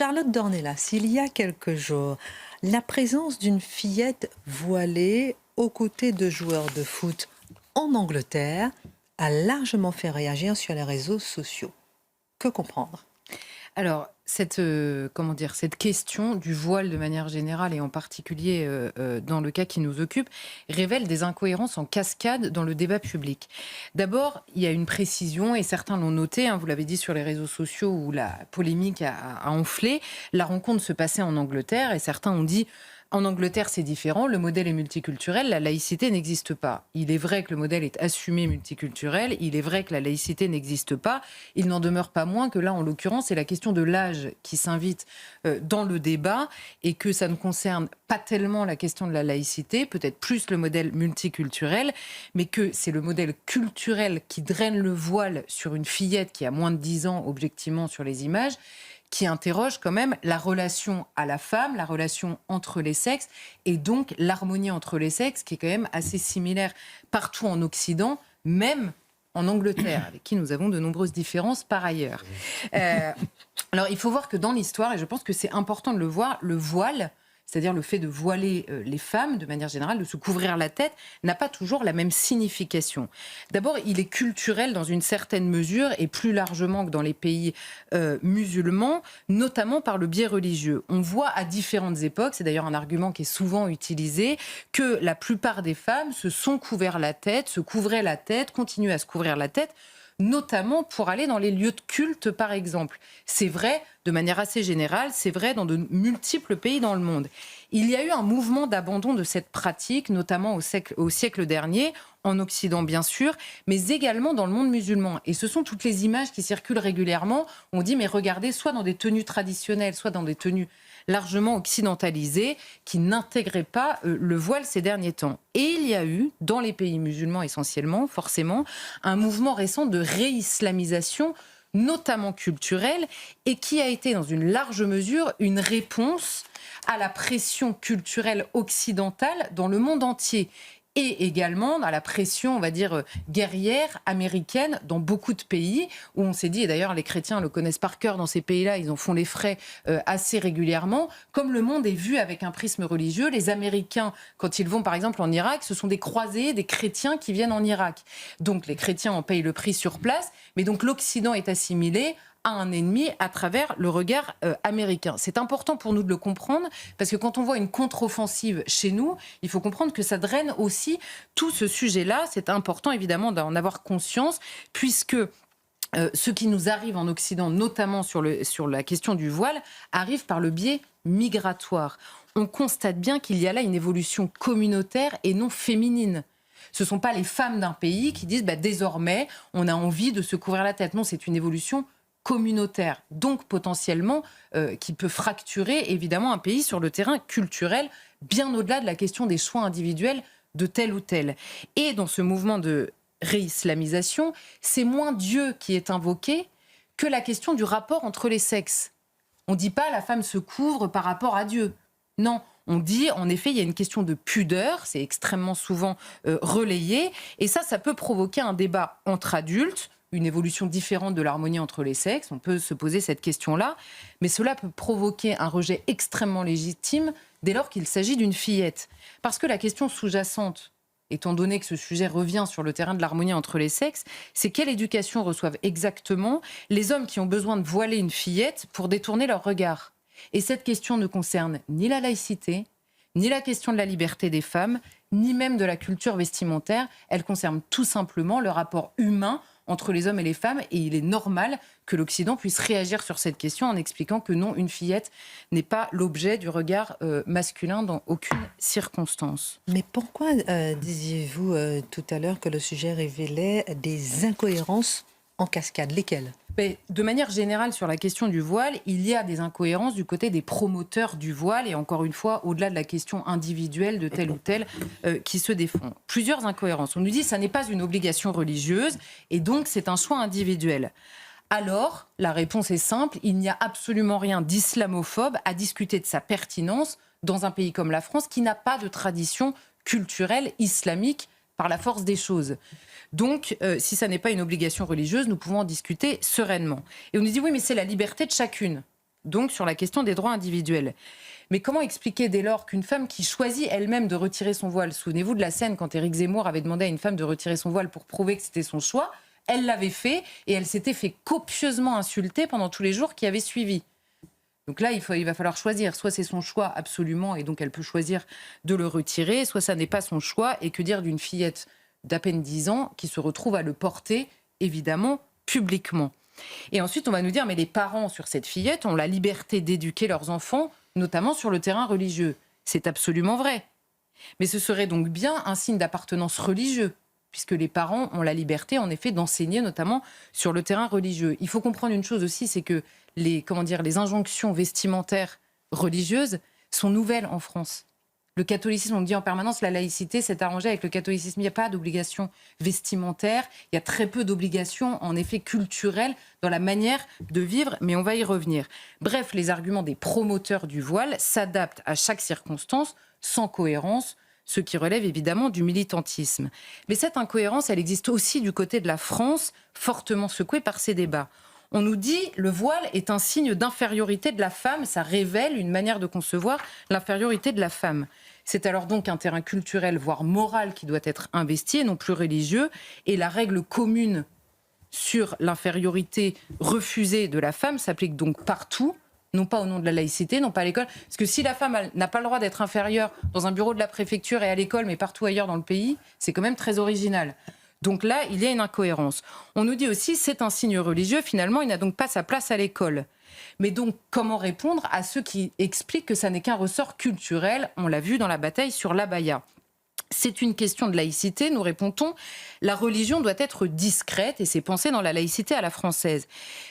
Charlotte Dornelas, il y a quelques jours, la présence d'une fillette voilée aux côtés de joueurs de foot en Angleterre a largement fait réagir sur les réseaux sociaux. Que comprendre ? Alors, cette question du voile de manière générale et en particulier dans le cas qui nous occupe, révèle des incohérences en cascade dans le débat public. D'abord, il y a une précision, et certains l'ont noté, vous l'avez dit sur les réseaux sociaux où la polémique a enflé. La rencontre se passait en Angleterre et certains ont dit: en Angleterre, c'est différent, le modèle est multiculturel, la laïcité n'existe pas. Il est vrai que le modèle est assumé multiculturel, il est vrai que la laïcité n'existe pas. Il n'en demeure pas moins que là, en l'occurrence, c'est la question de l'âge qui s'invite dans le débat et que ça ne concerne pas tellement la question de la laïcité, peut-être plus le modèle multiculturel, mais que c'est le modèle culturel qui draine le voile sur une fillette qui a moins de 10 ans, objectivement, sur les images, qui interroge quand même la relation à la femme, la relation entre les sexes, et donc l'harmonie entre les sexes, qui est quand même assez similaire partout en Occident, même en Angleterre, avec qui nous avons de nombreuses différences par ailleurs. Alors il faut voir que dans l'histoire, et je pense que c'est important de le voir, le voile, c'est-à-dire le fait de voiler les femmes, de manière générale, de se couvrir la tête, n'a pas toujours la même signification. D'abord, il est culturel dans une certaine mesure, et plus largement que dans les pays musulmans, notamment par le biais religieux. On voit à différentes époques, c'est d'ailleurs un argument qui est souvent utilisé, que la plupart des femmes se sont couvert la tête, se couvraient la tête, continuent à se couvrir la tête, notamment pour aller dans les lieux de culte, par exemple. C'est vrai, de manière assez générale, c'est vrai dans de multiples pays dans le monde. Il y a eu un mouvement d'abandon de cette pratique, notamment au siècle dernier, en Occident bien sûr, mais également dans le monde musulman. Et ce sont toutes les images qui circulent régulièrement. On dit, mais regardez, soit dans des tenues traditionnelles, soit dans des tenues largement occidentalisées, qui n'intégraient pas le voile ces derniers temps. Et il y a eu, dans les pays musulmans essentiellement, forcément, un mouvement récent de réislamisation, notamment culturelle, et qui a été dans une large mesure une réponse à la pression culturelle occidentale dans le monde entier. Et également à la pression, on va dire, guerrière américaine dans beaucoup de pays, où on s'est dit, et d'ailleurs les chrétiens le connaissent par cœur dans ces pays-là, ils en font les frais assez régulièrement, comme le monde est vu avec un prisme religieux, les Américains, quand ils vont par exemple en Irak, ce sont des croisés, des chrétiens qui viennent en Irak. Donc les chrétiens en payent le prix sur place, mais donc l'Occident est assimilé à un ennemi à travers le regard américain. C'est important pour nous de le comprendre, parce que quand on voit une contre-offensive chez nous, il faut comprendre que ça draine aussi tout ce sujet-là. C'est important évidemment d'en avoir conscience, puisque ce qui nous arrive en Occident, notamment sur la question du voile, arrive par le biais migratoire. On constate bien qu'il y a là une évolution communautaire et non féminine. Ce ne sont pas les femmes d'un pays qui disent désormais on a envie de se couvrir la tête. Non, c'est une évolution communautaire, donc potentiellement qui peut fracturer évidemment un pays sur le terrain culturel, bien au-delà de la question des choix individuels de tel ou tel. Et dans ce mouvement de réislamisation, c'est moins Dieu qui est invoqué que la question du rapport entre les sexes. On ne dit pas la femme se couvre par rapport à Dieu. Non, on dit, en effet, il y a une question de pudeur, c'est extrêmement souvent relayé, et ça peut provoquer un débat entre adultes, une évolution différente de l'harmonie entre les sexes, on peut se poser cette question-là, mais cela peut provoquer un rejet extrêmement légitime dès lors qu'il s'agit d'une fillette. Parce que la question sous-jacente, étant donné que ce sujet revient sur le terrain de l'harmonie entre les sexes, c'est quelle éducation reçoivent exactement les hommes qui ont besoin de voiler une fillette pour détourner leur regard. Et cette question ne concerne ni la laïcité, ni la question de la liberté des femmes, ni même de la culture vestimentaire. Elle concerne tout simplement le rapport humain entre les hommes et les femmes, et il est normal que l'Occident puisse réagir sur cette question en expliquant que non, une fillette n'est pas l'objet du regard masculin dans aucune circonstance. Mais pourquoi disiez-vous tout à l'heure que le sujet révélait des incohérences en cascade? Lesquelles? Mais de manière générale, sur la question du voile, il y a des incohérences du côté des promoteurs du voile, et encore une fois, au-delà de la question individuelle de tel ou tel qui se défend. Plusieurs incohérences. On nous dit que ça n'est pas une obligation religieuse, et donc c'est un choix individuel. Alors, la réponse est simple, il n'y a absolument rien d'islamophobe à discuter de sa pertinence dans un pays comme la France, qui n'a pas de tradition culturelle islamique par la force des choses. Donc, si ça n'est pas une obligation religieuse, nous pouvons en discuter sereinement. Et on nous dit, oui, mais c'est la liberté de chacune. donc sur la question des droits individuels. Mais comment expliquer dès lors qu'une femme qui choisit elle-même de retirer son voile, souvenez-vous de la scène quand Éric Zemmour avait demandé à une femme de retirer son voile pour prouver que c'était son choix, elle l'avait fait et elle s'était fait copieusement insulter pendant tous les jours qui avaient suivi. Donc là, il va falloir choisir. Soit c'est son choix absolument et donc elle peut choisir de le retirer, soit ça n'est pas son choix. Et que dire d'une fillette d'à peine 10 ans qui se retrouve à le porter, évidemment, publiquement. Et ensuite, on va nous dire, mais les parents sur cette fillette ont la liberté d'éduquer leurs enfants, notamment sur le terrain religieux. C'est absolument vrai. Mais ce serait donc bien un signe d'appartenance religieux, puisque les parents ont la liberté, en effet, d'enseigner, notamment sur le terrain religieux. Il faut comprendre une chose aussi, c'est que les injonctions vestimentaires religieuses sont nouvelles en France. Le catholicisme, on dit en permanence, la laïcité s'est arrangée avec le catholicisme. Il n'y a pas d'obligation vestimentaire, il y a très peu d'obligations, en effet, culturelles dans la manière de vivre, mais on va y revenir. Bref, les arguments des promoteurs du voile s'adaptent à chaque circonstance, sans cohérence, ce qui relève évidemment du militantisme. Mais cette incohérence, elle existe aussi du côté de la France, fortement secouée par ces débats. On nous dit le voile est un signe d'infériorité de la femme, ça révèle une manière de concevoir l'infériorité de la femme. C'est alors donc un terrain culturel, voire moral, qui doit être investi et non plus religieux. Et la règle commune sur l'infériorité refusée de la femme s'applique donc partout, non pas au nom de la laïcité, non pas à l'école. Parce que si la femme n'a pas le droit d'être inférieure dans un bureau de la préfecture et à l'école, mais partout ailleurs dans le pays, c'est quand même très original. Donc là, il y a une incohérence. On nous dit aussi, c'est un signe religieux, finalement, il n'a donc pas sa place à l'école. Mais donc, comment répondre à ceux qui expliquent que ça n'est qu'un ressort culturel? On l'a vu dans la bataille sur l'abaya. C'est une question de laïcité, nous répond-on. La religion doit être discrète et c'est pensé dans la laïcité à la française.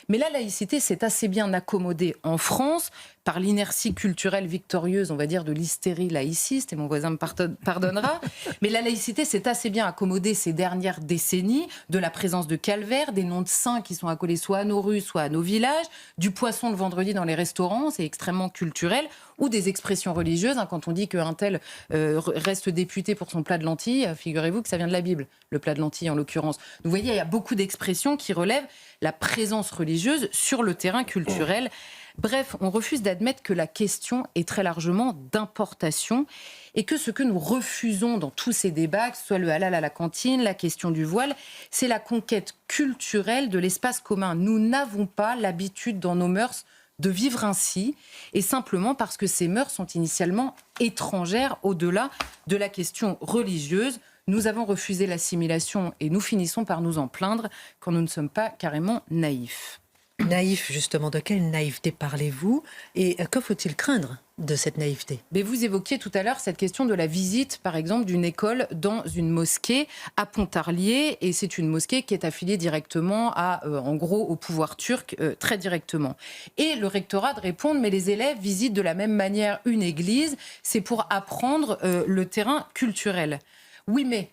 Mais la laïcité s'est assez bien accommodée en France par l'inertie culturelle victorieuse, on va dire, de l'hystérie laïciste, et mon voisin me pardonnera. Mais la laïcité s'est assez bien accommodée ces dernières décennies de la présence de calvaires, des noms de saints qui sont accolés soit à nos rues, soit à nos villages, du poisson le vendredi dans les restaurants, c'est extrêmement culturel, ou des expressions religieuses. Quand on dit qu'un tel reste député pour son plat de lentilles, figurez-vous que ça vient de la Bible, le plat de lentilles en l'occurrence. Vous voyez, il y a beaucoup d'expressions qui relèvent la présence religieuse sur le terrain culturel. Bref, on refuse d'admettre que la question est très largement d'importation et que ce que nous refusons dans tous ces débats, que ce soit le halal à la cantine, la question du voile, c'est la conquête culturelle de l'espace commun. Nous n'avons pas l'habitude dans nos mœurs de vivre ainsi, et simplement parce que ces mœurs sont initialement étrangères au-delà de la question religieuse. Nous avons refusé l'assimilation et nous finissons par nous en plaindre quand nous ne sommes pas carrément naïfs. Naïf, justement, de quelle naïveté parlez-vous? Et que faut-il craindre de cette naïveté? Mais vous évoquiez tout à l'heure cette question de la visite, par exemple, d'une école dans une mosquée à Pontarlier. Et c'est une mosquée qui est affiliée directement en gros, au pouvoir turc, très directement. Et le rectorat de répondre, mais les élèves visitent de la même manière une église, c'est pour apprendre le terrain culturel. Oui, mais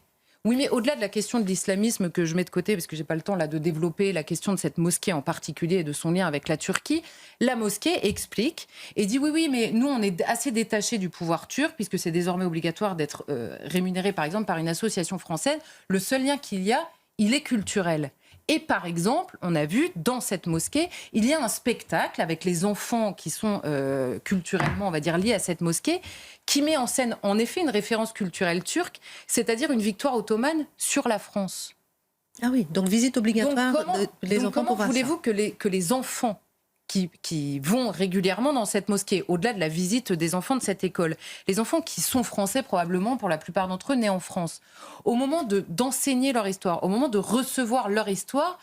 au-delà de la question de l'islamisme que je mets de côté, parce que je n'ai pas le temps là de développer la question de cette mosquée en particulier et de son lien avec la Turquie, la mosquée explique et dit oui, mais nous on est assez détachés du pouvoir turc, puisque c'est désormais obligatoire d'être rémunéré par exemple par une association française. Le seul lien qu'il y a, il est culturel. Et par exemple, on a vu dans cette mosquée, il y a un spectacle avec les enfants qui sont culturellement, on va dire, liés à cette mosquée, qui met en scène en effet une référence culturelle turque, c'est-à-dire une victoire ottomane sur la France. Ah oui, donc visite obligatoire les enfants pour voir ça. Comment voulez-vous que les enfants qui vont régulièrement dans cette mosquée, au-delà de la visite des enfants de cette école, les enfants qui sont français probablement, pour la plupart d'entre eux, nés en France, au moment d'enseigner leur histoire, au moment de recevoir leur histoire,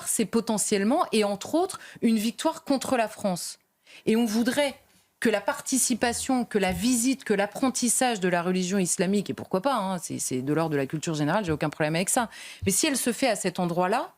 c'est potentiellement, et entre autres, une victoire contre la France. Et on voudrait que la participation, que la visite, que l'apprentissage de la religion islamique, et pourquoi pas, c'est de l'ordre de la culture générale, j'ai aucun problème avec ça, mais si elle se fait à cet endroit-là,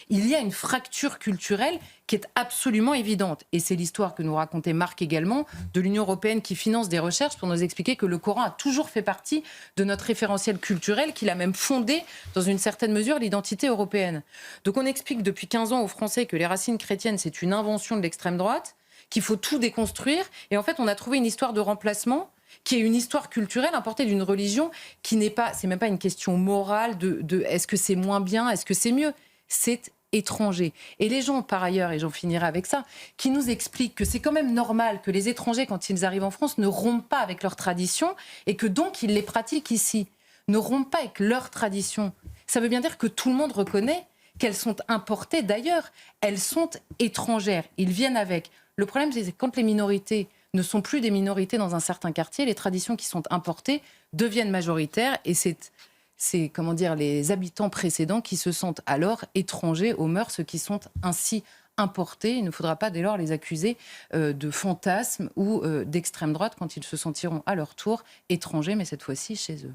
il y a une fracture culturelle qui est absolument évidente. Et c'est l'histoire que nous racontait Marc également, de l'Union européenne qui finance des recherches pour nous expliquer que le Coran a toujours fait partie de notre référentiel culturel, qu'il a même fondé, dans une certaine mesure, l'identité européenne. Donc on explique depuis 15 ans aux Français que les racines chrétiennes, c'est une invention de l'extrême droite, qu'il faut tout déconstruire. Et en fait, on a trouvé une histoire de remplacement qui est une histoire culturelle importée d'une religion qui n'est pas... C'est même pas une question morale de est-ce que c'est moins bien, est-ce que c'est mieux ? C'est étrangers. Et les gens, par ailleurs, et j'en finirai avec ça, qui nous expliquent que c'est quand même normal que les étrangers, quand ils arrivent en France, ne rompent pas avec leurs traditions et que donc ils les pratiquent ici, ne rompent pas avec leurs traditions. Ça veut bien dire que tout le monde reconnaît qu'elles sont importées d'ailleurs, elles sont étrangères, ils viennent avec. Le problème, c'est que quand les minorités ne sont plus des minorités dans un certain quartier, les traditions qui sont importées deviennent majoritaires et c'est comment dire, les habitants précédents qui se sentent alors étrangers aux mœurs qui sont ainsi importés. Il ne faudra pas dès lors les accuser de fantasmes ou d'extrême droite quand ils se sentiront à leur tour étrangers, mais cette fois-ci chez eux.